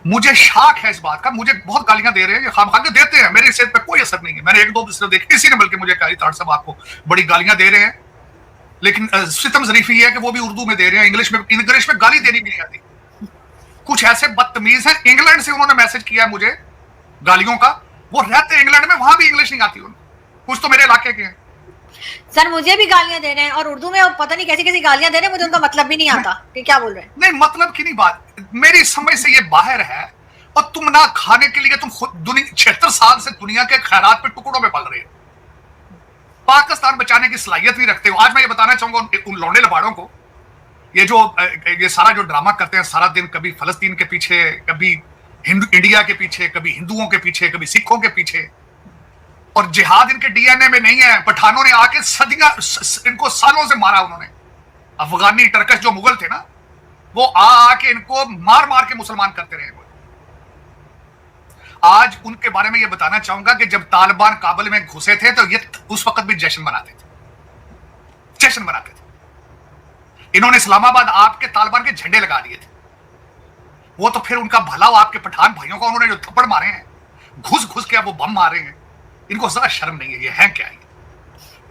मुझे शाक है इस बात का, मुझे बहुत गालियां दे रहे हैं, खामखा के देते हैं, मेरे सेहत पे कोई असर नहीं है। मैंने एक दो दूसरे देखे, किसी ने बल्कि मुझे कहा साहब आपको बड़ी गालियां दे रहे हैं, लेकिन सितम जरीफी है कि वो भी उर्दू में दे रहे हैं, इंग्लिश में गाली देनी भी नहीं आती। कुछ ऐसे बदतमीज हैं, इंग्लैंड से उन्होंने मैसेज किया है मुझे गालियों का, वो रहते इंग्लैंड में, वहां भी इंग्लिश नहीं आती उन्हें, कुछ तो मेरे इलाके के हैं। सर मुझे भी गालियां दे रहे हैं और उर्दू में पता नहीं कैसी कैसी गालियां दे रहे हैं, मुझे उनका मतलब भी नहीं आता कि क्या बोल रहे हैं। नहीं, मतलब की नहीं बात, मेरी समझ से ये बाहर है। और तुम ना खाने के लिए तुम खुद 76 साल से दुनिया के खैरात पे टुकड़ों में पल रहे हो, पाकिस्तान बचाने की सलाहियत नहीं रखते हो। आज मैं ये बताना चाहूंगा उन लौंडे लबाड़ों को, ये सारा जो ड्रामा करते हैं सारा दिन, कभी फलस्तीन के पीछे, कभी इंडिया के पीछे, कभी हिंदुओं के पीछे, कभी सिखों के पीछे, और जिहाद इनके डीएनए में नहीं है। पठानों ने आके सदियां इनको सालों से मारा उन्होंने, अफगानी टर्कश जो मुगल थे ना, वो आके इनको मार मार के मुसलमान करते रहे। आज उनके बारे में ये बताना चाहूंगा कि जब तालिबान काबुल में घुसे थे तो ये उस वक्त भी जश्न मनाते थे। इन्होंने इस्लामाबाद आपके तालिबान के झंडे लगा दिए थे। वो तो फिर उनका भला हो, आपके पठान भाइयों को उन्होंने जो थप्पड़ मारे हैं, घुस घुस के वो बम मारे हैं, इनको जरा शर्म नहीं है। ये है क्या?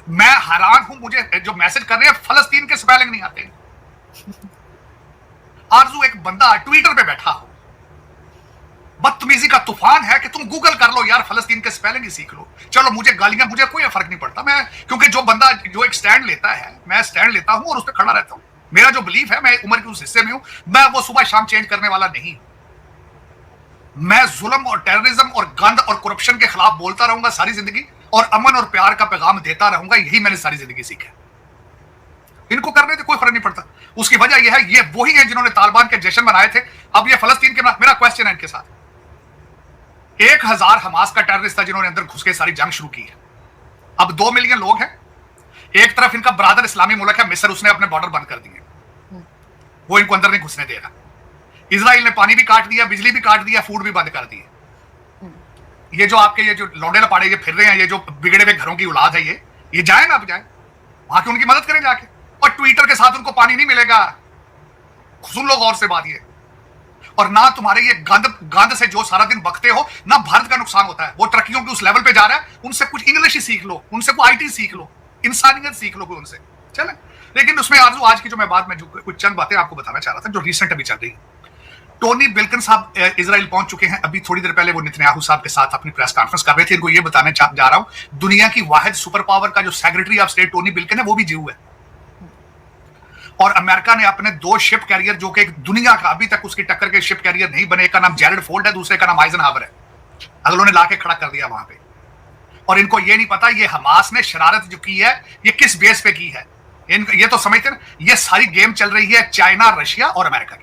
मैं हैरान हूं, मुझे जो मैसेज कर रहे हैं फलस्तीन के स्पेलिंग नहीं आते। आरजू एक बंदा ट्विटर पे बैठा हो, बदतमीजी का तूफान है कि तुम गूगल कर लो यार, फलस्तीन के स्पेलिंग ही सीख लो। चलो मुझे गालियां, मुझे कोई फर्क नहीं पड़ता, मैं क्योंकि जो बंदा जो एक स्टैंड लेता है, मैं स्टैंड लेता हूं और उस पर खड़ा रहता हूं। मेरा जो बिलीफ है, मैं उम्र के उस हिस्से में हूं, मैं वो सुबह शाम चेंज करने वाला नहीं। मैं जुल्म और टेररिज्म और गंद और करप्शन के खिलाफ बोलता रहूंगा सारी जिंदगी, और अमन और प्यार का पैगाम देता रहूंगा। यही मैंने सारी जिंदगी सीखा। इनको करने से कोई फर्क नहीं पड़ता। उसकी वजह यह है, ये वही है जिन्होंने तालिबान के जश्न मनाए थे। अब ये फलस्तीन के, मेरा क्वेश्चन है इनके साथ, 1000 हमास का टेररिस्ट था जिन्होंने अंदर घुस के सारी जंग शुरू की है। अब 2 मिलियन लोग हैं। एक तरफ इनका ब्रादर इस्लामी मुल्क है मिस्र, उसने अपने बॉर्डर बंद कर दिए, वो इनको अंदर नहीं घुसने देगा। इजराइल ने पानी भी काट दिया, बिजली भी काट दिया, फूड भी बंद कर दिए। ये जो आपके ये जो लौंडे लपाड़े ये फिर रहे हैं, ये जो बिगड़े हुए घरों की औलाद है, ये जाए ना, अब जाए वहां की उनकी मदद करें जाके। और ट्विटर के साथ उनको पानी नहीं मिलेगा, सुन लो गौर से बात ये। और ना तुम्हारे ये गंद से जो सारा दिन बकते हो, ना भारत का नुकसान होता है। वो तरक्कियों के उस लेवल पे जा रहा है, उनसे कुछ इंग्लिश ही सीख लो, उनसे कोई आईटी सीख लो, इंसानियत सीख लो कोई उनसे, चले। लेकिन उसमें आरजू आज की जो मैं बात में जो कुछ चंद बातें आपको बताना चाह रहा था जो रिसेंट अभी चल रही है। टोनी बिल्किन साहब इजराइल पहुंच चुके हैं। अभी थोड़ी देर पहले वो नेतन्याहू साहब के साथ अपनी प्रेस कॉन्फ्रेंस कर रहे थे। इनको ये बताने जा रहा हूं, दुनिया की वाहिद सुपर पावर का जो सेक्रेटरी ऑफ स्टेट टोनी बिल्किन है, वो भी जीव है। और अमेरिका ने अपने 2 शिप कैरियर, जो कि दुनिया का अभी तक उसकी टक्कर के शिप कैरियर नहीं बने, एक का नाम जेरेड फोल्ड है, दूसरे का नाम आइजनहावर है, अगलों ने लाके खड़ा कर दिया वहां पे। और इनको ये नहीं पता ये हमास ने शरारत जो की है ये किस बेस पे की है। ये तो समझते हैं ये सारी गेम चल रही है चाइना, रशिया और अमेरिका की।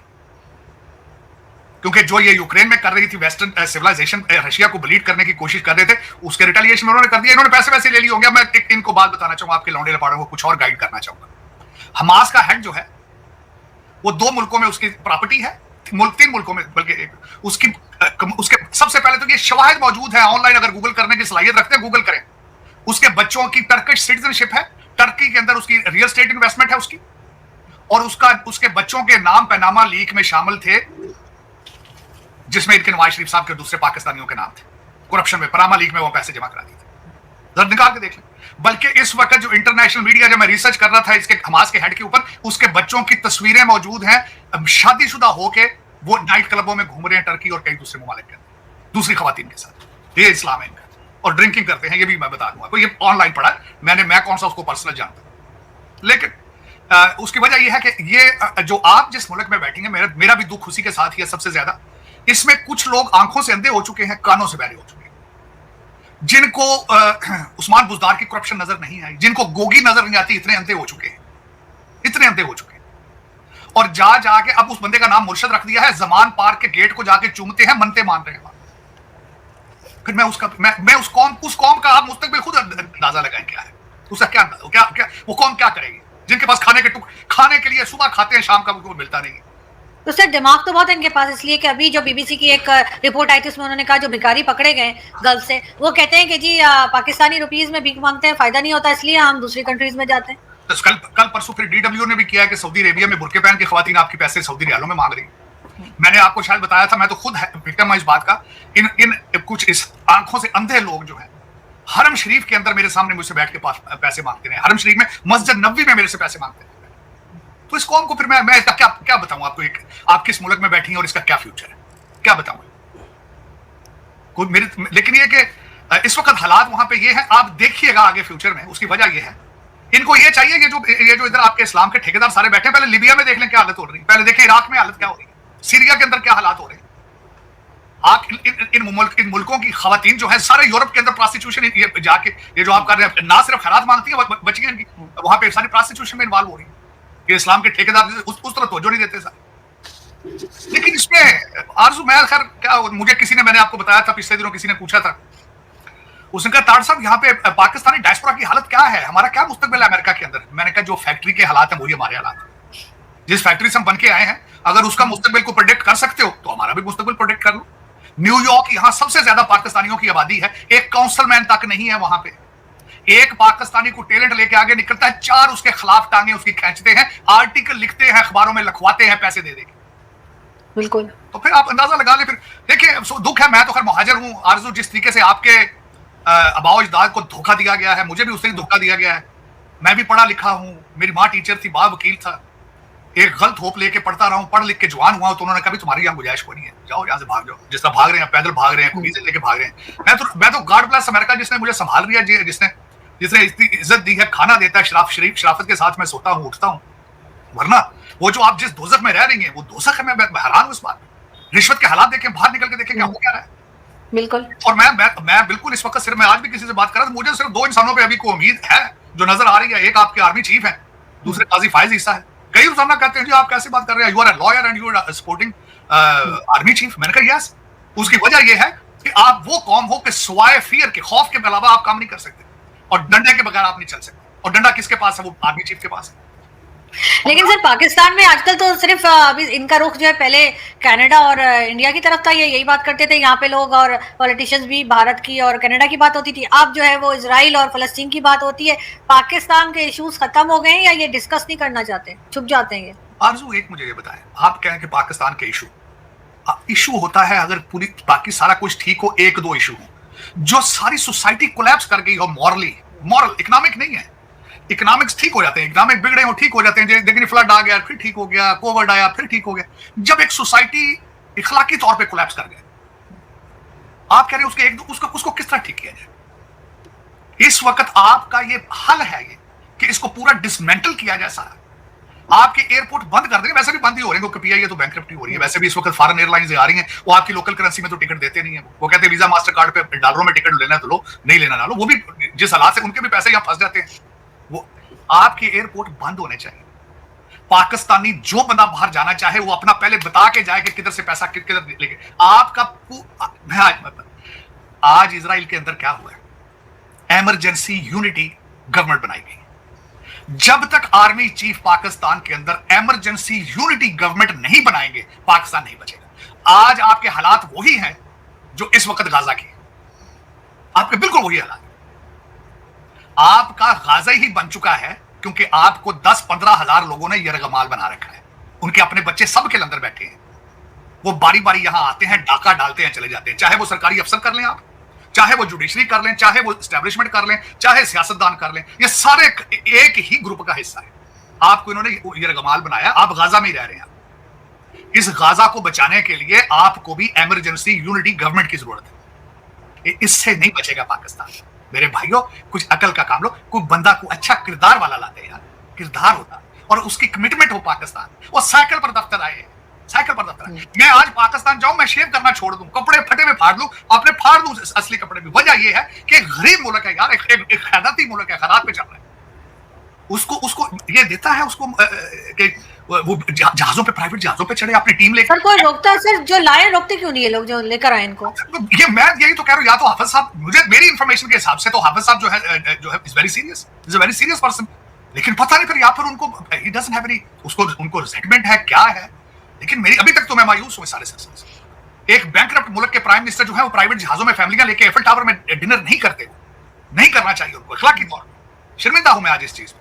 क्योंकि जो ये यूक्रेन में कर रही थी वेस्टर्न सिविलाइजेशन, रशिया को ब्लीड करने की कोशिश कर रहे थे, उसके रिटेलिएशन में उन्होंने कर दिया। इन्होंने पैसे वैसे ले लिए होंगे। मैं इनको बात बताना चाहूंगा, आपके लौंडे लपाड़ों को कुछ और गाइड करना चाहूंगा। हमास का हेड जो है वो 2 मुल्कों में उसकी प्रॉपर्टी है, 3 मुल्कों में बल्कि उसके सबसे पहले तो ये शवाहिद मौजूद है ऑनलाइन, अगर गूगल करने की सलाहियत रखते हैं गूगल करें। उसके बच्चों की टर्किश सिटीजनशिप है, टर्की के अंदर उसकी रियल एस्टेट इन्वेस्टमेंट है उसकी, और उसके बच्चों के नाम पैनामा लीक में शामिल थे, जिसमें इनके नवाज शरीफ साहब के दूसरे पाकिस्तानियों के नाम थे। करप्शन में पनामा लीक में वो पैसे जमा करा दिए थे, जरा निकाल के देख लें। बल्कि इस वक्त जो इंटरनेशनल मीडिया, जब मैं रिसर्च कर रहा था इसके हमास के हेड के ऊपर, उसके बच्चों की तस्वीरें मौजूद हैं, शादीशुदा होके वो नाइट क्लबों में घूम रहे हैं टर्की और कई दूसरे ममालिक के अंदर दूसरी खवातीन के साथ। ये इस्लाम है इनका, और ड्रिंकिंग करते हैं, ये भी मैं बता दूंगा। तो ये ऑनलाइन पढ़ा है, मैं कौन सा उसको पर्सनल जानता हूं। लेकिन उसकी वजह यह है कि ये जो आप जिस मुल्क में बैठेंगे, मेरा भी दुख उसी के साथ ही है सबसे ज्यादा। इसमें कुछ लोग आंखों से अंधे हो चुके हैं, कानों से बहरे हो चुके हैं, जिनको उस्मान बुजदार की करप्शन नजर नहीं आई, जिनको गोगी नजर नहीं आती, इतने अंधे हो चुके हैं, इतने अंधे हो चुके हैं। और जाके अब उस बंदे का नाम मुर्शद रख दिया है, जमान पार्क के गेट को जाके चूमते हैं, मनते मान रहे हैं। फिर मैं उस कौम का आप मुस्तकबिल खुद अंदाजा लगाएं क्या है, उसका क्या वो कौम क्या करेगी, जिनके पास खाने के लिए सुबह खाते हैं, शाम का उनको मिलता नहीं है। तो सर दिमाग तो बहुत है इनके पास, इसलिए कि अभी जो बीबीसी की एक रिपोर्ट आई थी उसमें उन्होंने कहा जो भिखारी पकड़े गए गल्फ से, वो कहते हैं कि जी पाकिस्तानी रुपीस में भीख मांगते हैं, फायदा नहीं होता, इसलिए हम दूसरी कंट्रीज में जाते हैं। तो कल परसों फिर डीडब्ल्यू ने भी किया है कि सऊदी अरेबिया में बुरके पहन के खवातीन आपके पैसे सऊदी रियालों में मांग रही है। मैंने आपको शायद बताया था, मैं तो खुद विक्टिम हूं इस बात का। इन इन कुछ इस आंखों से अंधे लोग जो हैं, हरम शरीफ के अंदर मेरे सामने मुझसे बैठ के पैसे मांगते रहे, हरम शरीफ में, मस्जिद नबवी में मेरे से पैसे मांगते रहे। तो इस कौम को फिर मैं इसका क्या बताऊं आपको, आप किस मुल्क में बैठी हैं और इसका क्या फ्यूचर है, क्या बताऊं कोई मेरे। लेकिन ये कि इस वक्त हालात वहां पे ये हैं, आप देखिएगा आगे फ्यूचर में। उसकी वजह ये है, इनको ये चाहिए कि ये जो इधर आपके इस्लाम के ठेकेदार सारे बैठे हैं, पहले लिबिया में देख लें क्या हालत हो रही है, पहले देखें इराक में हालत क्या हो रही है, सीरिया के अंदर क्या हालात हो रहे हैं। आप इन मुल्कों की खवातीन जो है सारे यूरोप के अंदर प्रोस्टिट्यूशन जाके ये जो आप कर रहे हैं, ना सिर्फ खैरात मांगती है बच्चियां इनकी, वहां पे सारी प्रोस्टिट्यूशन में इन्वॉल्व हो रही है कि इस्लाम के ठेकेदार उस तरह तवज्जो नहीं देते सर। लेकिन इसमें आरजू मैं खैर क्या, मुझे किसी ने, मैंने आपको बताया था पिछले दिनों किसी ने पूछा था, उसने कहा ताड़ साहब यहाँ पे पाकिस्तानी डायस्पोरा की हालत क्या है, हमारा क्या मुस्तकबिल है अमेरिका के अंदर। मैंने कहा जो फैक्ट्री के हालात हैं वही हमारे हालात हैं, जिस फैक्ट्री से हम बन के आए हैं, अगर उसका मुस्तकबिल को प्रेडिक्ट कर सकते हो तो हमारा भी मुस्तकबिल प्रेडिक्ट कर लो। न्यूयॉर्क, यहाँ सबसे ज्यादा पाकिस्तानियों की आबादी है, एक काउंसिलमैन तक नहीं है वहां पे। एक पाकिस्तानी को टैलेंट लेके आगे निकलता है, 4 उसके खिलाफ टांगे उसकी खींचते हैं, आर्टिकल लिखते हैं, अखबारों में लिखवाते हैं पैसे दे देके। बिल्कुल। तो फिर आप अंदाजा लगा ले। फिर देखिए दुख है, मैं तो खैर मुहाजिर हूं आरजू, जिस तरीके से आपके आबाओ अजदाद को धोखा दिया गया है, मुझे भी उससे ही धोखा दिया गया है। मैं भी पढ़ा लिखा हूं, मेरी माँ टीचर थी, बाप वकील था, एक गलत होप लेके पढ़ता रहा हूं, पढ़ लिख के जवान हुआ तो उन्होंने कहा तुम्हारी यहाँ गुंजाइश कोई नहीं है, जाओ यहाँ से भाग जाओ। जिस तरह भाग रहे हैं, पैदल भाग रहे हैं, वीजे लेके भाग रहे हैं। मैं तो गॉड ब्लेस अमेरिका जिसने मुझे संभाल लिया, जिसने इतनी इज्जत दी है, खाना देता है, शराफत के साथ मैं सोता हूँ, उठता हूँ। वरना वो जो आप जिस दोजख में रह रही हैं वो दोजख है। मैं हैरान हूं इस बात। रिश्वत के हालात देखें, बाहर निकल के देखें क्या हो क्या रहा है। बिल्कुल। और मैं बिल्कुल इस वक्त सिर्फ, मैं आज भी किसी से बात कर रहा था, मुझे सिर्फ 2 इंसानों पे अभी को उम्मीद है जो नजर आ रही है। एक आपके आर्मी चीफ है, दूसरे काजी फायज ईसा है। कई रोजाना कहते हैं जी आप कैसे बात कर रहे हैं, you are a lawyer and you are supporting army chief. मैंने कहा यस, उसकी वजह यह है कि आप वो कौम हो कि सिवाय फियर के, खौफ के अलावा आप काम नहीं कर सकते, और डंडे के बगैर आप नहीं चल सकते। और डंडा किसके पास है? वो आर्मी चीफ के पास है। लेकिन सर पाकिस्तान में आजकल तो सिर्फ अभी इनका रुख जो है, पहले कनाडा और इंडिया की तरफ था, ये यही बात करते थे यहाँ पे लोग, और पॉलिटिशियंस भी भारत की और कनाडा की बात होती थी। अब जो है वो इजराइल और फलस्तीन की बात होती है। पाकिस्तान के इश्यूज खत्म हो गए हैं या ये डिस्कस नहीं करना चाहते, छुप जाते हैं ये? आरजू एक मुझे ये बताएं, आप कहें कि पाकिस्तान के इशू होता है अगर पूरी बाकी सारा कुछ ठीक हो, 1-2 इशू हो, जो सारी सोसाइटी कोलैप्स कर गई हो, मॉरल इकोनॉमिक नहीं है। इकोनॉमिक्स ठीक हो जाते हैं, इकोनॉमिक बिगड़े हो ठीक हो जाते हैं, लेकिन फ्लड आ गया फिर ठीक हो गया, कोविड आया फिर ठीक हो गया। जब एक सोसाइटी इखलाकी तौर पे कोलैप्स कर गए, आप कह रहे हैं उसको किस तरह ठीक किया जाए? इस वक्त आपका ये हल है ये कि इसको पूरा डिसमेंटल किया जाए सारा। आपके एयरपोर्ट बंद कर देंगे, वैसे भी बंद ही हो रहे हैं क्योंकि पीआईए तो बैंकरप्टी हो रही है। वैसे भी इस वक्त फॉरेन एयरलाइंस आ रही हैं, वो आपकी लोकल करेंसी में तो टिकट देते नहीं है। वो कहते हैं वीजा मास्टर कार्ड पे डॉलरों में टिकट लेना तो लो, नहीं लेना ना लो। वो भी जिस हालात से उनके भी पैसे यहाँ फंस जाते हैं। वो आपके एयरपोर्ट बंद होने चाहिए। पाकिस्तानी जो बंदा बाहर जाना चाहे वो अपना पहले बता के जाए कि किधर से पैसा किधर लेके आपका। आज इजराइल के अंदर क्या हुआ है? इमरजेंसी यूनिटी गवर्नमेंट बनाई गई। जब तक आर्मी चीफ पाकिस्तान के अंदर इमरजेंसी यूनिटी गवर्नमेंट नहीं बनाएंगे, पाकिस्तान नहीं बचेगा। आज आपके हालात वही हैं जो इस वक्त गाजा के, आपके बिल्कुल वही हालात। आपका गाजा ही बन चुका है क्योंकि आपको 10-15 हजार लोगों ने यरगमाल बना रखा है। उनके अपने बच्चे सबके अंदर बैठे हैं। वो बारी बारी यहां आते हैं, डाका डालते हैं, चले जाते हैं। चाहे वो सरकारी अफसर कर लें आप, चाहे वो जुडिशरी कर लें, चाहे वो एस्टेब्लिशमेंट कर लें, चाहे सियासतदान कर लें, ये सारे एक ही ग्रुप का हिस्सा है। आपको इन्होंने यरगमाल बनाया, आप गाजा में ही रह रहे हैं। इस गाजा को बचाने के लिए आपको भी इमरजेंसी यूनिटी गवर्नमेंट की जरूरत है। इससे नहीं बचेगा पाकिस्तान। मेरे भाइयों, कुछ अकल का काम लो। कोई बंदा को अच्छा किरदार वाला लाते यार, किरदार होता और उसकी कमिटमेंट हो पाकिस्तान। वो साइकिल पर दफ्तर आए, साइकिल पर दफ्तर आए। मैं आज पाकिस्तान जाऊं, मैं शेव करना छोड़ दूं, कपड़े फटे में फाड़ दूं, अपने फाड़ दूं असली कपड़े भी। वजह यह है कि गरीब मुल्क है यार, एक खैराती मुल्क है, खैरात पे चल रहा है। उसको ये देता है उसको वो जहाजों पे, प्राइवेट जहाजों पे चढ़े, अपनी टीम लेकर। सर कोई रोकता है? सर जो लाए रोकते क्यों नहीं है लोग जो लेकर आए इनको? ये मैं यही तो कह रहा हूं, या तो हाफिज साहब, मुझे मेरी इंफॉर्मेशन के हिसाब से तो हाफिज साहब जो है is very serious, is a very serious person. लेकिन पता नहीं फिर, या फिर उनको ही डजंट हैव एनी, उनको रिजेंटमेंट है, क्या है। लेकिन मेरी अभी तक तो मैं मायूस हूं सारे सिलसिले से। एक बैंकरप्ट मुल्क के प्राइम मिनिस्टर जो है वो प्राइवेट जहाजों में फैमिलियां लेके एफिल टावर में डिनर नहीं करते, नहीं करना चाहिए उनको, अखलाकी तौर पर। शर्मिंदा हूं मैं आज इस चीज में।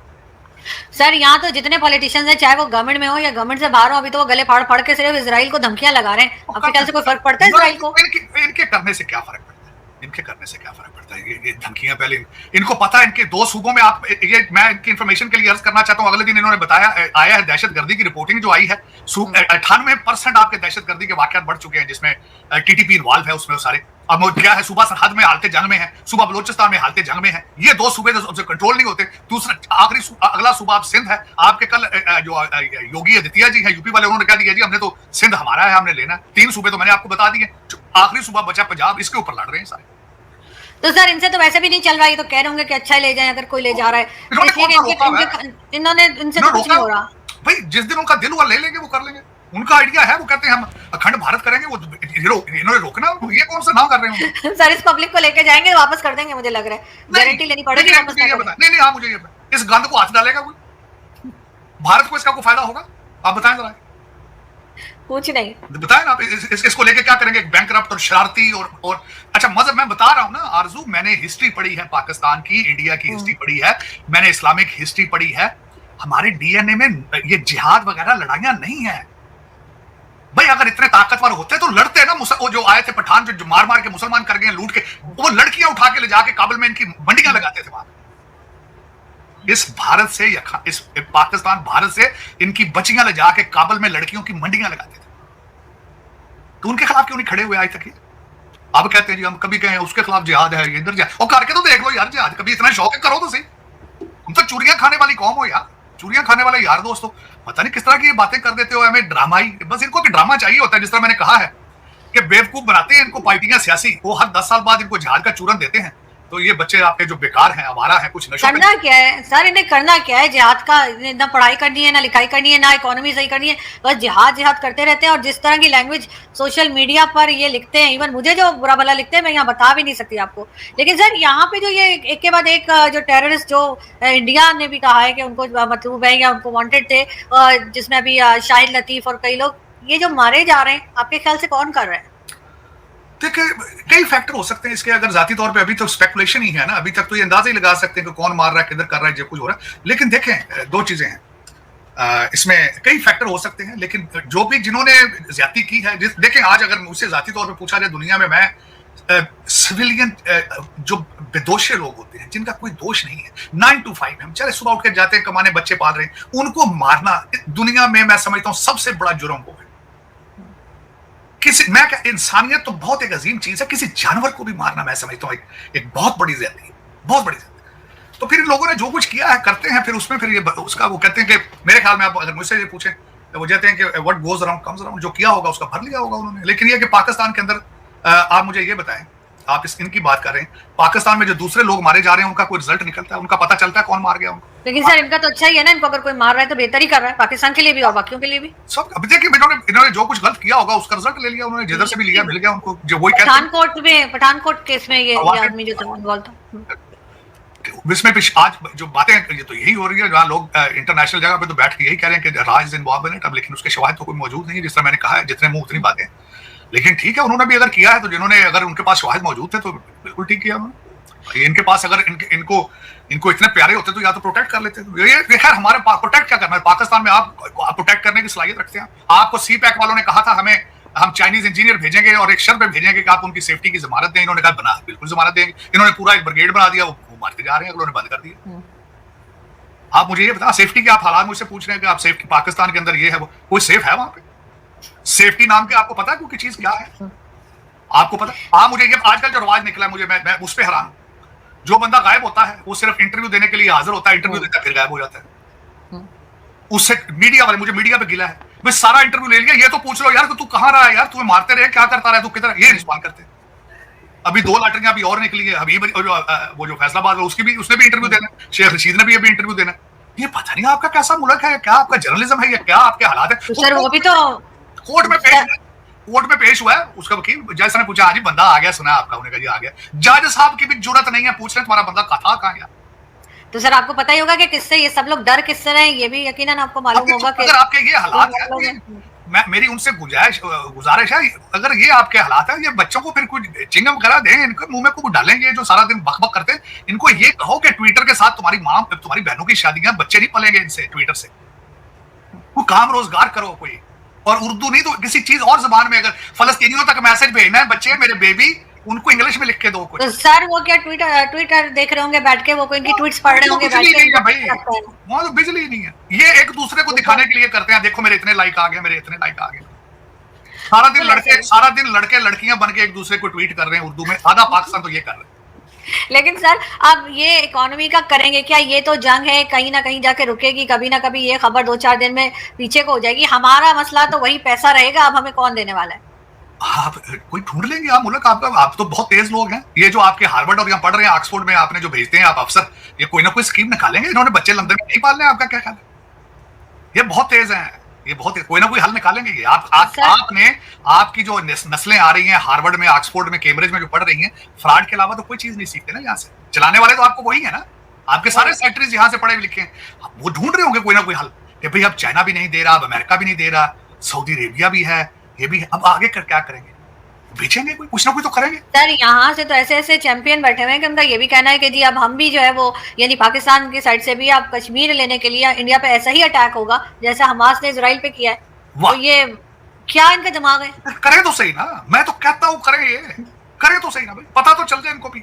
सर यहाँ तो जितने पॉलिटिशियंस हैं, चाहे वो गवर्नमेंट में हो या गवर्नमेंट से बाहर हो, अभी तो वो गले फाड़ फाड़ के सिर्फ इजराइल को धमकियां लगा रहे हैं। आपके ख्याल से कोई फर्क पड़ता है इजराइल को? इनके करने से क्या फर्क पड़ता है? इनके करने से क्या फर्क पड़ता है? ये धमकियां पहले इनको पता है, इनके 2 सूबों में आप ये, मैं इनकी इन्फॉर्मेशन के लिए अर्ज करना चाहता हूँ, अगले दिन इन्होंने बताया आया है दहशतगर्दी की रिपोर्टिंग जो आई है, 98% आपके दहशतगर्दी के वाकयात बढ़ चुके हैं, जिसमें टीटीपी इन्वॉल्व है उसमें सारे। अब क्या है, सूबा सरहद में हालते जंग में है, सूबा बलोचिस्तान में हालते जंग में है। ये 2 सूबे तो कंट्रोल नहीं होते। दूसरा आखिरी अगला सूबा आप सिंध है। आपके कल जो योगी आदित्य जी है यूपी वाले, उन्होंने क्या दिया जी, हमने तो सिंध हमारा है, हमने लेना। 3 सूबे तो मैंने आपको बता दिए, आखिरी सूबा बचा पंजाब, इसके ऊपर लड़ रहे हैं सारे। तो सर इनसे तो वैसे भी नहीं चल रहा, ये तो कह रहे होंगे कि अच्छा ही ले जाएं अगर कोई ले जा रहा है, इन्होंने इनसे तो कुछ नहीं हो रहा। भाई जिस दिन उनका दिल हुआ ले लेंगे, वो कर लेंगे। उनका आइडिया है, वो कहते हैं हम अखंड भारत करेंगे, वो इन्होंने रोकना, ये कौन सा नाम कर रहे हैं? सर इस पब्लिक को लेके जाएंगे, वापस कर देंगे, मुझे लग रहा है गारंटी लेनी पड़ेगी वापस नहीं, हाँ मुझे ये पता, इस गंद को हाथ डालेगा कोई? भारत को इसका कोई फायदा होगा? आप बताएं जरा, कुछ नहीं बताएं आप इसको लेके क्या करेंगे? बैंकरप्ट और शरारती और अच्छा मजहब, मैं बता रहा हूं ना आरजू, मैंने हिस्ट्री पढ़ी है पाकिस्तान की, इंडिया की हिस्ट्री पढ़ी है, मैंने इस्लामिक हिस्ट्री पढ़ी है। हमारे डीएनए में ये जिहाद वगैरह लड़ाइयां नहीं है भाई। अगर इतने ताकतवर होते तो लड़ते ना। वो जो आए थे पठान, जो मार मार के मुसलमान कर गए, लूट के, वो लड़कियां उठा के ले जाके काबुल में इनकी मंडियां लगाते थे वहां। इस भारत से या इस पाकिस्तान भारत से इनकी बच्चियां ले जाके काबुल में लड़कियों की मंडियां लगाते थे। तो उनके खिलाफ क्यों नहीं खड़े हुए आज तक? अब कहते हैं जी हम कभी कहें उसके खिलाफ जिहाद है, इधर जिहाद, और करके तो देख लो यार जिहाद, कभी इतना शौक है, करो तो सही। तुम तो चूड़ियां खाने वाली कौम हो यार, चूड़ियां खाने वाले यार दोस्तों। पता नहीं किस तरह की ये बातें कर देते हो, हमें ड्रामाई, बस इनको ड्रामा चाहिए होता है। जिस तरह मैंने कहा है कि बेवकूफ बनाते हैं इनको पार्टियां सियासी, वो हर 10 साल बाद इनको जहाज का चूरन देते हैं। तो ये बच्चे आपके जो बेकार हैं, आवारा है, कुछ नशा करना क्या है सर, इन्हें करना क्या है? जिहाद का ना पढ़ाई करनी है, ना लिखाई करनी है, ना इकोनॉमी सही करनी है, बस जिहाद जिहाद करते रहते हैं। और जिस तरह की लैंग्वेज सोशल मीडिया पर ये लिखते हैं, इवन मुझे जो बुरा भला लिखते हैं, मैं यहाँ बता भी नहीं सकती आपको। लेकिन सर यहाँ पे जो ये एक के बाद एक जो टेररिस्ट, जो इंडिया ने भी कहा है कि उनको मतलूब है या उनको वांटेड थे, जिसमें अभी शाहिद लतीफ और कई लोग, ये जो मारे जा रहे हैं, आपके ख्याल से कौन कर रहे हैं? देखिए कई फैक्टर हो सकते हैं इसके। अगर जाती तौर पे अभी तो स्पेकुलेशन ही है ना, अभी तक तो ये अंदाजा ही लगा सकते हैं कि कौन मार रहा है, किधर कर रहा है, जो कुछ हो रहा है। लेकिन देखें 2 चीजें हैं इसमें, कई फैक्टर हो सकते हैं। लेकिन जो भी जिन्होंने ज्यादती की है, देखें आज अगर मुझसे जाती तौर पे पूछा जाए, दुनिया में मैं सिविलियन जो बेदोषे लोग होते हैं, जिनका कोई दोष नहीं है, 9 to 5 हम चले सुबह उठ के जाते हैं कमाने, बच्चे पाल रहे हैं, उनको मारना दुनिया में मैं समझता हूं सबसे बड़ा जुर्म हो है। मैं क्या, इंसानियत तो बहुत एक अजीम चीज है, किसी जानवर को भी मारना मैं समझता हूँ एक बहुत बड़ी ज्यादती, बहुत बड़ी ज्यादती। तो फिर इन लोगों ने जो कुछ किया है करते हैं, फिर उसमें फिर ये उसका वो कहते हैं कि मेरे ख्याल में आप अगर मुझसे ये पूछें तो वो कहते हैं कि what goes around comes around, जो किया होगा उसका भर लिया होगा उन्होंने। लेकिन ये कि पाकिस्तान के अंदर आप मुझे ये बताएं, आप इनकी बात कर रहे हैं, पाकिस्तान में जो दूसरे लोग मारे जा रहे हैं उनका कोई रिजल्ट निकलता है, उनका पता चलता है कौन मार गया उनको? लेकिन सर इनका तो अच्छा ही है ना, इनको अगर कोई मार रहा है तो बेहतर ही कर रहा है, पाकिस्तान के लिए भी और बाकियों के लिए भी। सब अब देखिए इन्होंने जो कुछ गलत किया होगा उसका रिजल्ट ले लिया उन्होंने, जिधर से भी लिया मिल गया उनको। जो वही पठानकोट केस में ये आदमी जो था इन्वॉल्व था, इसमें आज जो बातें ये तो यही हो रही है, जहाँ लोग इंटरनेशनल जगह पे तो बैठ के यही कह रहे हैं कि राज इज इन्वॉल्व इन इट। अब लेकिन उसके शवाहिद तो कोई मौजूद नहीं है, जिस तरह मैंने कहा है, जितने मुंह उतनी बातें। लेकिन ठीक है, उन्होंने भी अगर किया है तो जिन्होंने, अगर उनके पास शवाहिद मौजूद थे तो बिल्कुल ठीक किया उन्होंने। इनके पास अगर इनको इतने प्यारे होते तो या तो प्रोटेक्ट कर लेते। ये खैर हमारे प्रोटेक्ट क्या करना है, पाकिस्तान में आप प्रोटेक्ट करने की सलाहियत रखते हैं। आपको सी पैक वालों ने कहा था हम चाइनीज इंजीनियर भेजेंगे और एक शर्त पे भेजेंगे कि आप उनकी सेफ्टी की जमानत दें। इन्होंने कहा बना, बिल्कुल जमानत देंगे। इन्होंने पूरा एक ब्रिगेड बना दिया, वो मारते जा रहे हैं, उन्होंने बंद कर दिया। आप मुझे ये बता, सेफ्टी के आप हालात मुझसे पूछ रहे हैं कि आप सेफ्टी पाकिस्तान के अंदर ये है, वो कोई सेफ है वहां पे? सेफ्टी नाम के आपको पता है कोई चीज क्या है? आपको पता? आप मुझे ये आजकल जो रवाज निकला है, मुझे मैं उस पर हैरान हूं। जो बंदा गायब होता है वो सिर्फ इंटरव्यू देने के लिए हाजिर होता है, इंटरव्यू देता है फिर गायब हो जाता है। उससे मीडिया वाले, मुझे मीडिया पे गिला है, भाई सारा इंटरव्यू ले लिया, ये तो पूछ लो यार कि तू कहां रहा है यार, तुम्हें मारते रहे, क्या करता रहा, तू किधर, ये रिस्पॉन्ड करते। अभी 2 लॉटरियां अभी और निकली है, अभी वो जो फैसलाबाद है उसने भी इंटरव्यू देना, शेख रशीद ने भी अभी इंटरव्यू देना। ये पता नहीं आपका कैसा मुल्क है, क्या आपका जर्नलिज्म है, या क्या आपके हालात है। सर वो भी तो कोर्ट में पेश हुआ है, उसका वकील जज ने पूछा, हाजी बंदा आ गया, सुना आपका? उन्होंने कहा जी आ गया। जज साहब की भी जरूरत नहीं है पूछ रहे तुम्हारा बंदा था कहां गया। तो सर आपको पता ही होगा कि किससे ये सब लोग डर किससे रहे हैं, ये भी यकीनन आपको मालूम होगा कि अगर आपके ये हालात है, मेरी उनसे गुजारिश है, अगर ये आपके हालात है, ये बच्चों को फिर कुछ चिंगम करा दें, इनके मुंह में कुछ डालेंगे जो सारा दिन बक बक करते हैं, इनको ये कहो कि ट्विटर के साथ तुम्हारी माँ तुम्हारी बहनों की शादियां, बच्चे नहीं पलेंगे इनसे ट्विटर से, कोई काम रोजगार करो कोई, और उर्दू नहीं तो किसी चीज और जबान में, अगर फलस्तीनियों तक मैसेज भेजना है, बच्चे मेरे बेबी, उनको इंग्लिश में लिख के दो कुछ। तो सर वो क्या ट्विटर देख रहे होंगे बैठ के, वो इनकी ट्वीट्स पढ़ रहे होंगे बैठ बिजली नहीं है भाई, के। वहां तो बिजली नहीं है, ये एक दूसरे को दिखाने के लिए करते हैं, देखो मेरे इतने लाइक आ गए, मेरे इतने लाइक आ गए। सारा दिन लड़के लड़कियां बन के एक दूसरे को ट्वीट कर रहे हैं उर्दू में, आधा पाकिस्तान तो ये कर रहे हैं। लेकिन सर अब ये इकोनॉमी का करेंगे क्या? ये तो जंग है, कहीं ना कहीं जाके रुकेगी, कभी ना कभी ये खबर 2-4 दिन में पीछे को हो जाएगी। हमारा मसला तो वही पैसा रहेगा, अब हमें कौन देने वाला है? आप कोई ढूंढ लेंगे आप मुल्क, आपका आप तो बहुत तेज लोग हैं, ये जो आपके हार्वर्ड और यहाँ पढ़ रहे हैं, ऑक्सफोर्ड में आपने जो भेजते हैं आप अफसर, ये कोई ना कोई स्कीम निकालेंगे, इन्होंने बच्चे लंदन में नहीं पालने, आपका क्या ख्याल है? ये बहुत तेज हैं, ये बहुत कोई ना कोई हल निकालेंगे ये। आपने आपकी जो नस्लें आ रही हैं हार्वर्ड में, ऑक्सफोर्ड में, कैम्ब्रिज में जो पढ़ रही हैं, फ्रॉड के अलावा तो कोई चीज नहीं सीखते ना यहाँ से। चलाने वाले तो आपको वही है ना, आपके सारे सेक्रेटरीज यहाँ से पढ़े लिखे हैं, वो ढूंढ रहे होंगे कोई ना कोई हल कि भाई अब चाइना भी नहीं दे रहा, अब अमेरिका भी नहीं दे रहा, सऊदी अरेबिया भी है, ये भी है, अब आगे कर क्या करेंगे? बेचेंगे, कोई कुछ ना कुछ तो करेंगे। सर यहाँ से तो ऐसे ऐसे चैंपियन बैठे हुए हैं कि उनका ये भी कहना है कि जी अब हम भी जो है वो, यानी पाकिस्तान की साइड से भी आप कश्मीर लेने के लिए इंडिया पे ऐसा ही अटैक होगा जैसा हमास ने इजराइल पे किया है। तो ये क्या इनका दिमाग है? करे तो सही ना, मैं तो कहता हूँ करे, ये करे तो सही ना भाई, पता तो चल जाए इनको भी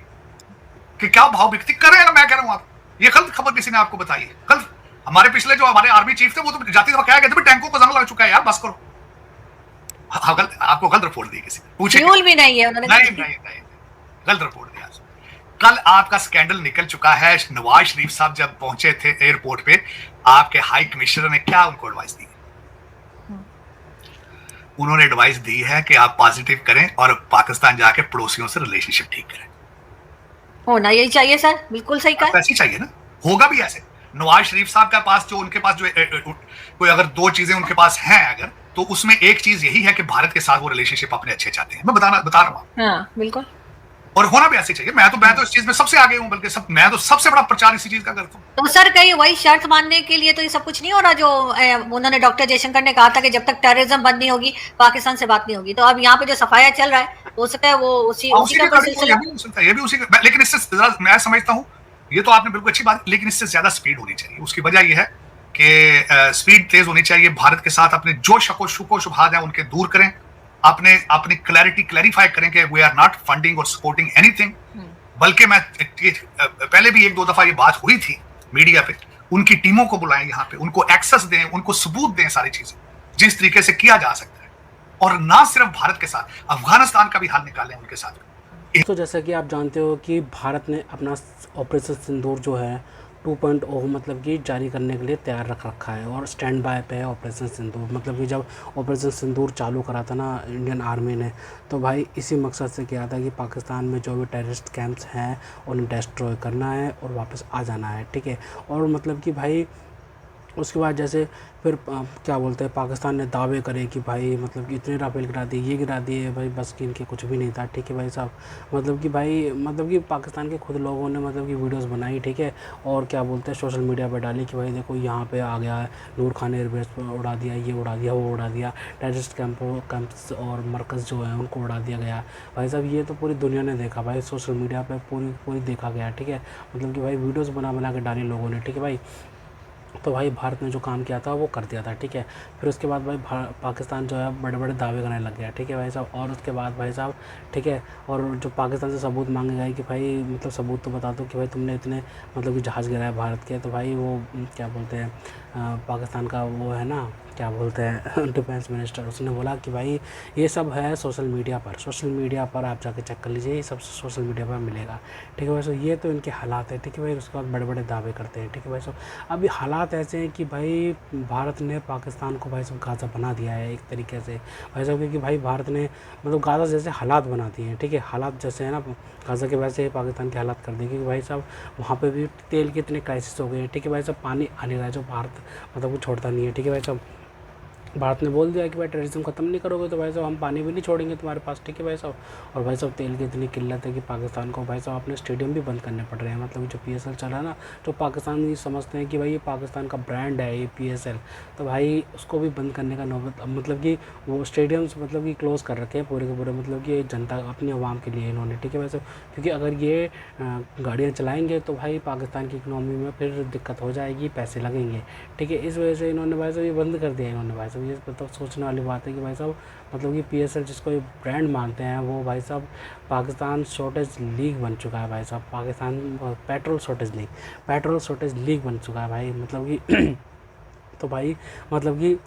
कि क्या भाव बिकती करे ना। मैं कह रहा हूँ आप, ये गलत खबर किसी ने आपको बताई है, कल हमारे पिछले जो हमारे आर्मी चीफ थे वो तो जाती दफा क्या कहते टैंकों को जंग लग चुका है यार, बस करो। आपको गलत रिपोर्ट दी किसी ने, पूछे भी नहीं है उन्होंने, नहीं गलत रिपोर्ट दिया। कल आपका स्कैंडल निकल चुका है, नवाज शरीफ साहब जब पहुंचे थे एयरपोर्ट पे, आपके हाई कमिश्नर ने क्या उनको एडवाइस दी? उन्होंने एडवाइस दी है कि आप पॉजिटिव करें और पाकिस्तान जाके पड़ोसियों से रिलेशनशिप ठीक करें। होना यही चाहिए सर, बिल्कुल सही कहा। ऐसे ही चाहिए ना, होगा भी ऐसे। नवाज शरीफ साहब के पास जो, उनके पास जो कोई अगर दो चीजें उनके पास हैं अगर, तो उसमें एक चीज यही है कि भारत के साथ वो रिलेशनशिप अपने अच्छे चाहते हैं। मैं बता रहा हूँ, हाँ, बिल्कुल, और होना भी ऐसे चाहिए। मैं तो इस चीज में सबसे आगे हूं, बल्कि मैं तो सबसे बड़ा प्रचार इसी चीज का करता हूँ। तो सर कहीं वही शर्त मानने के लिए तो ये सब कुछ नहीं हो रहा जो उन्होंने डॉक्टर जयशंकर ने कहा था कि जब तक टेररिज्म बंद नहीं होगी पाकिस्तान से बात नहीं होगी। तो अब यहाँ पे जो सफाया चल रहा है हो सकता है वो उसी का सिलसिला, ये भी उसी का, लेकिन इससे मैं समझता हूँ, ये तो आपने बिल्कुल अच्छी बात, लेकिन इससे ज्यादा स्पीड होनी चाहिए। उसकी वजह यह है कि स्पीड तेज होनी चाहिए। भारत के साथ अपने जो शको शुबहात हैं उनके दूर करें, अपनी क्लैरिफाई करें कि वी आर नॉट फंडिंग और सपोर्टिंग एनीथिंग। बल्कि मैं पहले भी 1-2 दफा ये बात हुई थी मीडिया पे, उनकी टीमों को बुलाएं यहाँ पे, उनको एक्सेस दें, उनको सबूत दें, सारी चीजें जिस तरीके से किया जा सकता है, और ना सिर्फ भारत के साथ, अफगानिस्तान का भी हल निकालें उनके साथ। तो जैसा कि आप जानते हो कि भारत ने अपना ऑपरेशन सिंदूर जो है 2.0 मतलब कि जारी करने के लिए तैयार रखा है, और स्टैंड बाय पे है ऑपरेशन सिंदूर। मतलब कि जब ऑपरेशन सिंदूर चालू करा था ना इंडियन आर्मी ने, तो भाई इसी मकसद से किया था कि पाकिस्तान में जो भी टेररिस्ट कैंप्स हैं उन्हें डिस्ट्रॉय करना है और वापस आ जाना है, ठीक है। और मतलब कि भाई उसके बाद जैसे फिर क्या बोलते हैं, पाकिस्तान ने दावे करे कि भाई मतलब कि इतने राफेल गिरा दिए, ये गिरा दिए, भाई बस कि इनके कुछ भी नहीं था, ठीक है भाई साहब। मतलब कि भाई मतलब कि पाकिस्तान के खुद लोगों ने मतलब कि वीडियोस बनाई, ठीक है, और क्या बोलते हैं सोशल मीडिया पर डाली कि भाई देखो यहाँ पे आ गया है, नूर खान एयरबेस पर उड़ा दिया, ये उड़ा दिया, वो उड़ा दिया, टेररिस्ट कैंप्स और मरकज़ जो है उनको उड़ा दिया गया। भाई साहब ये तो पूरी दुनिया ने देखा भाई, सोशल मीडिया पर पूरी देखा गया, ठीक है। मतलब कि भाई वीडियोज़ बना के डाली लोगों ने, ठीक है भाई। तो भाई भारत ने जो काम किया था वो कर दिया था, ठीक है। फिर उसके बाद भाई पाकिस्तान जो है बड़े बड़े दावे करने लग गया, ठीक है भाई साहब। और उसके बाद भाई साहब, ठीक है, और जो पाकिस्तान से सबूत मांगे गए कि भाई मतलब सबूत तो बता दो कि भाई तुमने इतने मतलब कि जहाज़ गिराए भारत के, तो भाई वो क्या बोलते हैं पाकिस्तान का वो है ना, क्या बोलते हैं डिफेंस मिनिस्टर, उसने बोला कि भाई ये सब है सोशल मीडिया पर आप जाके चेक कर लीजिए, ये सब सोशल मीडिया पर मिलेगा, ठीक है भाई साहब। ये तो इनके हालात है, ठीक है भाई। उसके बाद बड़े बड़े दावे करते हैं, ठीक है भाई साहब। अभी हालात ऐसे हैं कि भाई भारत ने पाकिस्तान को भाई साहब गाज़ा बना दिया है एक तरीके से भाई साहब, क्योंकि भाई भारत ने मतलब गाज़ा जैसे हालात बना दिए हैं, ठीक है। हालात जैसे है ना गाज़ा के वैसे पाकिस्तान के हालात कर दिए, क्योंकि भाई साहब वहाँ पे भी तेल के इतने क्राइसिस हो गए हैं, ठीक है भाई साहब। पानी आने रहा है जो भारत मतलब वो छोड़ता नहीं है, ठीक है भाई साहब। भारत ने बोल दिया कि भाई टेररिज्म ख़त्म नहीं करोगे तो भाई साहब हम पानी भी नहीं छोड़ेंगे तुम्हारे पास, ठीक है भाई साहब। और भाई साहब तेल की इतनी किल्लत है कि पाकिस्तान को भाई साहब अपने स्टेडियम भी बंद करने पड़ रहे हैं। मतलब जो PSL चल रहा है ना, जो पाकिस्तान ये समझते हैं कि भाई ये पाकिस्तान का ब्रांड है ये PSL, तो भाई उसको भी बंद करने का नौबत, मतलब कि वो स्टेडियम्स मतलब कि क्लोज़ कर रखे हैं पूरे के पूरे, मतलब कि जनता अपनी आवाम के लिए इन्होंने, ठीक है भाई साहब। क्योंकि अगर ये गाड़ियाँ चलाएँगे तो भाई पाकिस्तान की इकनॉमी में फिर दिक्कत हो जाएगी, पैसे लगेंगे, ठीक है। इस वजह से इन्होंने भाई साहब ये बंद कर दिया इन्होंने भाई साहब। ये मतलब सोचने वाली बात है कि भाई साहब मतलब कि PSL जिसको ये ब्रांड मानते हैं वो भाई साहब पाकिस्तान शॉर्टेज लीग बन चुका है भाई साहब। पाकिस्तान पेट्रोल शॉर्टेज लीग बन चुका है भाई। मतलब कि तो भाई मतलब कि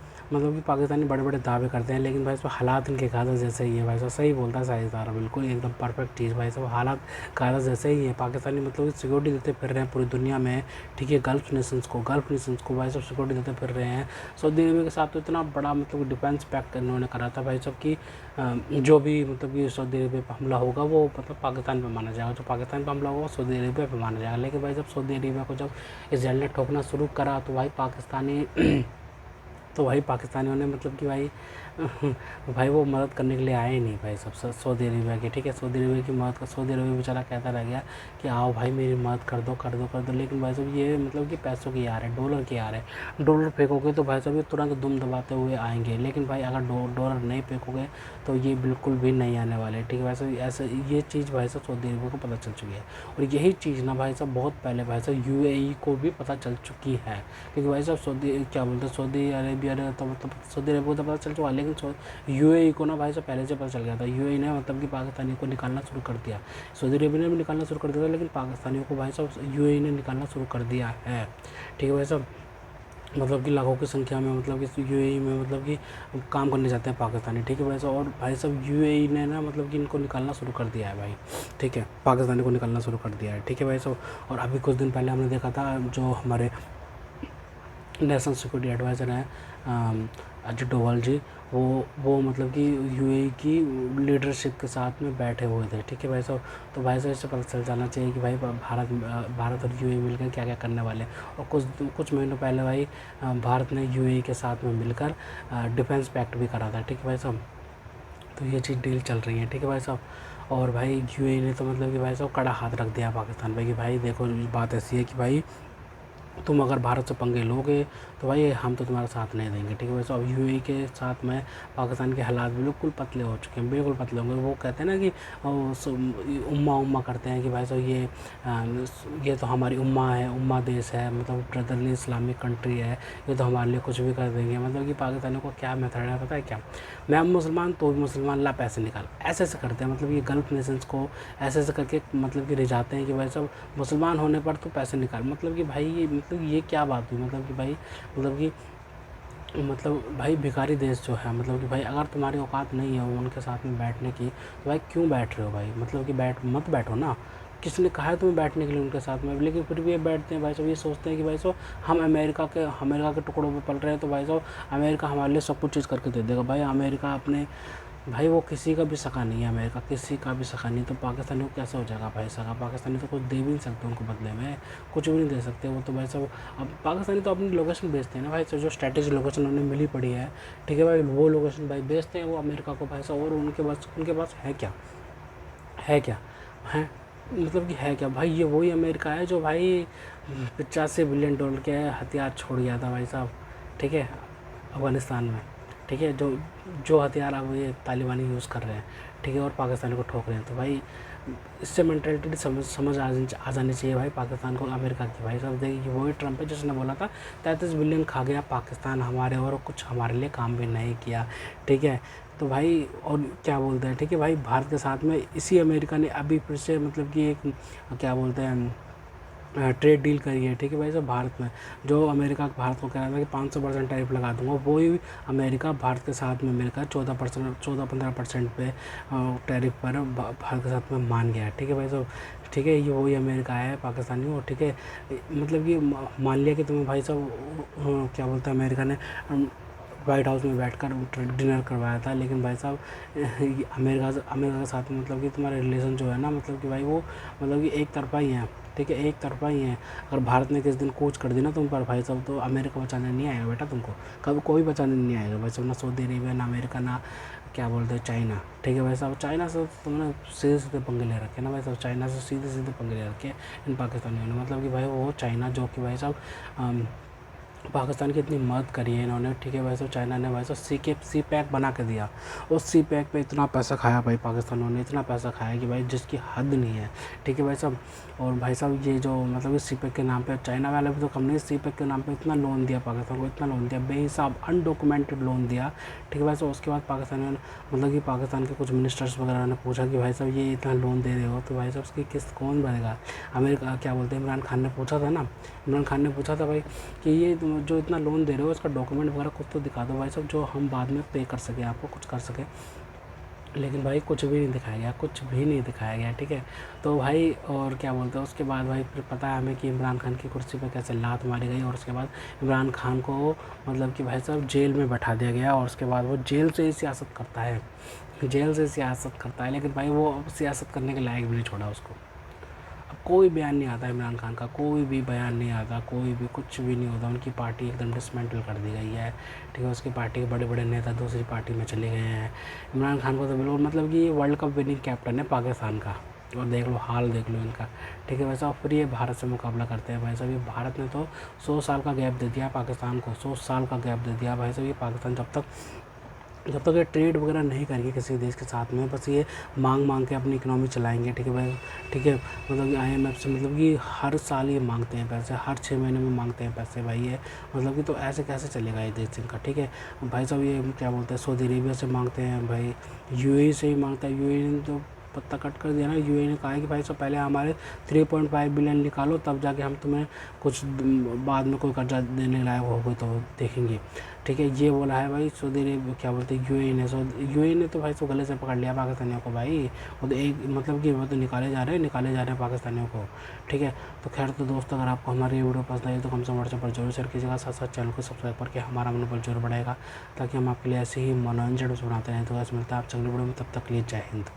पाकिस्तानी बड़े बड़े दावे करते हैं, लेकिन भाई साहब हालात इनके गाज़ा जैसे ही है भाई साहब। सही बोलता है साइज़दार, बिल्कुल एकदम परफेक्ट चीज़ भाई साहब। हालात गाज़ा जैसे ही है। पाकिस्तानी मतलब कि सिक्योरिटी देते फिर रहे हैं पूरी दुनिया में, ठीक है। गल्फ़ नेशंस को भाई साहब सिक्योरिटी देते फिर रहे हैं। सऊदी अरब के साथ तो इतना बड़ा मतलब डिफेंस पैक्ट इन्होंने करा था भाई साहब कि जो भी मतलब कि सऊदी अरब पर हमला होगा वो मतलब पाकिस्तान पर माना जाएगा, जो पाकिस्तान पर हमला होगा सऊदी अरब पर माना जाएगा। लेकिन भाई साहब सऊदी अरब को जब इसराइल ने ठोकना शुरू करा तो भाई पाकिस्तानियों ने मतलब कि भाई वो मदद करने के लिए आए नहीं भाई सब सऊदी अरेबिया की, ठीक है। सऊदी अरेबिया की मदद कर, सऊदी अरेबिया बेचारा कहता रह गया कि आओ भाई मेरी मदद कर दो। लेकिन भाई साहब ये मतलब कि पैसों की यार है, डॉलर की यार है। डॉलर फेंकोगे तो भाई साहब ये तुरंत दुम दबाते हुए आएंगे, लेकिन भाई अगर डॉलर नहीं फेंकोगे तो ये बिल्कुल भी नहीं आने वाले, ठीक है भाई साहब। ऐसे ये चीज़ भाई साहब सऊदी अरेबिया को पता चल चुकी है। और यही चीज़ ना भाई साहब बहुत पहले भाई साहब UAE को भी पता चल चुकी है, क्योंकि भाई साहब सऊदी अरेबिया तो सऊदी अरेबिया को तो पता चल चुका, लेकिन UAE को ना भाई साहब पहले से पता चल गया था। UAE ने मतलब कि पाकिस्तानियों को निकालना शुरू कर दिया। सऊदी अरेबिया ने भी निकालना शुरू कर दिया था, लेकिन पाकिस्तानियों को भाई साहब UAE ने निकालना शुरू कर दिया है, ठीक है भाई साहब। मतलब कि लाखों की संख्या में मतलब कि UAE में मतलब कि काम करने जाते हैं पाकिस्तानी, ठीक है भाई साहब। और भाई साहब UAE ने ना मतलब कि इनको निकालना शुरू कर दिया है भाई, ठीक है। पाकिस्तानी को निकालना शुरू कर दिया है, ठीक है भाई साहब। और अभी कुछ दिन पहले हमने देखा था जो हमारे नेशनल सिक्योरिटी एडवाइज़र हैं अजित डोभाल जी, वो मतलब कि UAE की लीडरशिप के साथ में बैठे हुए थे, ठीक है भाई साहब। तो भाई साहब इससे पता चल जाना चाहिए कि भाई भारत और UAE मिलकर क्या क्या करने वाले हैं। और कुछ महीनों पहले भाई भारत ने UAE के साथ में मिलकर डिफेंस पैक्ट भी करा था, ठीक है भाई साहब। तो ये चीज़ डील चल रही है, ठीक है भाई साहब। और भाई UAE ने तो मतलब कि भाई साहब कड़ा हाथ रख दिया पाकिस्तान पे कि भाई देखो बात ऐसी है कि भाई तुम अगर भारत से पंगे लोगे तो भाई हम तो तुम्हारा साथ नहीं देंगे, ठीक है भाई साहब। UAE के साथ में पाकिस्तान के हालात बिल्कुल पतले हो चुके हैं, बिल्कुल पतले होंगे। वो कहते हैं ना कि उम्मा करते हैं कि भाई साहब ये तो हमारी उम्मा देश है, मतलब ब्रदरली इस्लामिक कंट्री है, ये तो हमारे लिए कुछ भी कर देंगे। मतलब कि पाकिस्तानियों को क्या मेथड है पता है क्या, मैं मुसलमान तो भी मुसलमान, ला पैसे निकाल, ऐसे करते हैं। मतलब ये गल्फ़ नेशंस को ऐसे करके मतलब कि रिझाते हैं कि भाई साहब मुसलमान होने पर तो पैसे निकाल। मतलब कि भाई मतलब ये क्या बात हुई, मतलब कि भाई भाई भिखारी देश जो है, मतलब कि भाई अगर तुम्हारी औकात नहीं है उनके साथ में बैठने की तो भाई क्यों बैठ रहे हो भाई। मतलब कि मत बैठो ना, किसने कहा है तुम्हें बैठने के लिए उनके साथ में, लेकिन फिर भी ये बैठते हैं भाई साहब। ये सोचते हैं कि भाई साहब हम अमेरिका के टुकड़ों पे पल रहे हैं तो भाई साहब अमेरिका हमारे लिए सब कुछ चीज़ करके दे देगा। भाई अमेरिका अपने भाई वो किसी का भी सका नहीं है, अमेरिका किसी का भी सका नहीं, तो पाकिस्तानी को कैसे हो जाएगा भाई सका। पाकिस्तानी तो कुछ दे भी नहीं सकते उनको बदले में, कुछ भी नहीं दे सकते वो तो भाई साहब। अब पाकिस्तानी तो अपनी लोकेशन बेचते हैं ना भाई साहब, जो स्ट्रेटेजिक लोकेशन उन्हें मिली पड़ी है, ठीक है भाई, वो लोकेशन भाई बेचते हैं वो अमेरिका को भाई साहब। और उनके पास है क्या है मतलब कि है क्या भाई, ये वही अमेरिका है जो भाई $85 बिलियन के हथियार छोड़ गया था भाई साहब, ठीक है, अफ़गानिस्तान में, ठीक है। जो हथियार अब ये तालिबानी यूज़ कर रहे हैं, ठीक है, और पाकिस्तान को ठोक रहे हैं। तो भाई इससे मेंटालिटी समझ आ जानी चाहिए भाई पाकिस्तान को, अमेरिका की। भाई साहब देखिए वही ट्रम्प है जिसने बोला था 33 बिलियन खा गया पाकिस्तान हमारे, और कुछ हमारे लिए काम भी नहीं किया, ठीक है। तो भाई और क्या बोलते हैं, ठीक है भाई, भारत के साथ में इसी अमेरिका ने अभी फिर से मतलब कि एक क्या बोलते हैं ट्रेड डील करी है, ठीक है भाई साहब। भारत में जो अमेरिका भारत को कह रहा था कि 500% टैरिफ लगा दूंगा, वही अमेरिका भारत के साथ में मिलकर 14-15% पे टैरिफ पर भारत के साथ में मान गया है, ठीक है भाई साहब। ठीक है, ये वही अमेरिका है पाकिस्तानी, और ठीक है मतलब कि मान लिया कि तुम्हें भाई साहब क्या बोलते हैं अमेरिका ने वाइट हाउस में बैठकर डिनर करवाया था, लेकिन भाई साहब अमेरिका के साथ मतलब कि तुम्हारे रिलेशन जो है ना, मतलब कि भाई वो मतलब कि एक तरफा ही है, ठीक है, एक तरफा ही है। अगर भारत ने किस दिन कूच कर दी ना तुम पर भाई साहब, तो अमेरिका बचाने नहीं आएगा बेटा तुमको, कभी कोई बचाने नहीं आएगा भाई साहब, ना सऊदी अरेबिया, ना अमेरिका, ना क्या बोलते हैं चाइना, ठीक है भाई साहब। चाइना से तुमने सीधे सीधे पंगे ले रखे ना भाई साहब, चाइना से सीधे सीधे पंगे ले रखे इन पाकिस्तानियों ने, मतलब कि भाई वो चाइना जो कि भाई साहब पाकिस्तान की इतनी मदद करी है इन्होंने, ठीक है भाई साहब। चाइना ने भाई साहब सी पैक बना के दिया, उस सी पैक पे इतना पैसा खाया भाई पाकिस्तानियों ने, इतना पैसा खाया कि भाई जिसकी हद नहीं है, ठीक है भाई साहब। और भाई साहब ये जो मतलब इस सी पैक के नाम पे चाइना वाले भी तो कम नहीं, सी पैक के नाम पे इतना लोन दिया पाकिस्तान को, इतना लोन दिया बेहिसाब, अनडॉक्यूमेंटेड लोन दिया, ठीक है भाई साहब। उसके बाद पाकिस्तानियों ने मतलब कि पाकिस्तान के कुछ मिनिस्टर्स वगैरह ने पूछा कि भाई साहब ये इतना लोन दे रहे हो तो भाई साहब उसकी किस्त कौन भरेगा। अमेरिका क्या बोलते हैं, इमरान खान ने पूछा था ना, इमरान खान ने पूछा था भाई कि ये जो इतना लोन दे रहे हो इसका डॉक्यूमेंट वगैरह कुछ तो दिखा दो भाई साहब, जो हम बाद में पे कर सके, आपको कुछ कर सके। लेकिन भाई कुछ भी नहीं दिखाया गया, कुछ भी नहीं दिखाया गया, ठीक है। तो भाई और क्या बोलते हैं उसके बाद भाई फिर पता है हमें कि इमरान खान की कुर्सी पे कैसे लात मारी गई, और उसके बाद इमरान खान को मतलब कि भाई साहब जेल में बैठा दिया गया, और उसके बाद वो जेल से ही सियासत करता है, जेल से सियासत करता है। लेकिन भाई वो अब सियासत करने के लायक भी नहीं छोड़ा उसको, अब कोई बयान नहीं आता इमरान खान का, कोई भी बयान नहीं आता, कोई भी कुछ भी नहीं होता। उनकी पार्टी एकदम डिसमेंटल कर दी गई है, ठीक है। उसकी पार्टी के बड़े बड़े नेता दूसरी पार्टी में चले गए हैं। इमरान खान को तो बिल्कुल मतलब कि ये वर्ल्ड कप विनिंग कैप्टन है पाकिस्तान का, और देख लो हाल देख लो इनका, ठीक है भाई साहब। फिर ये भारत से मुकाबला करते हैं भाई साहब, ये भारत ने तो 100 साल का गैप दे दिया पाकिस्तान को, 100 साल का गैप दे दिया भाई साहब। ये पाकिस्तान जब तक ये ट्रेड वगैरह नहीं करेंगे किसी देश के साथ में, बस ये मांग के अपनी इकनॉमी चलाएंगे, ठीक है भाई, ठीक है। मतलब कि IMF से मतलब कि हर साल ये मांगते हैं पैसे, हर 6 महीने में मांगते हैं पैसे भाई ये, मतलब कि तो ऐसे कैसे चलेगा ये देश इनका, ठीक है भाई साहब। ये क्या बोलते हैं सऊदी अरेबिया से मांगते हैं भाई, UAE से ही मांगता है। UAE ने तो पत्ता कट कर दिया ना, UAE ने कहा है कि भाई साहब पहले हमारे 3.5 बिलियन निकालो, तब जाके हम तुम्हें कुछ बाद में कोई कर्जा देने लायक होगा तो देखेंगे, ठीक है। ये बोला है भाई सऊदी अरेबिया क्या बोलते हैं UAE ने। UAE ने तो भाई सो गले से पकड़ लिया पाकिस्तानियों को भाई, वो तो एक मतलब कि वो तो निकाले जा रहे हैं पाकिस्तानियों को, ठीक है। तो खैर तो दोस्तों अगर आपको हमारी ये वीडियो पसंद आई तो कम से व्हाट्सएप पर जरूर शेयर कीजिएगा, साथ साथ चैनल को सब्सक्राइब करके हमारा मनोबल जरूर बढ़ेगा, ताकि हम आपके लिए ऐसे ही मनोरंजन बनाते रहें। तो बस मिलता है आप अगली वीडियो में, तब तक के लिए जय हिंद।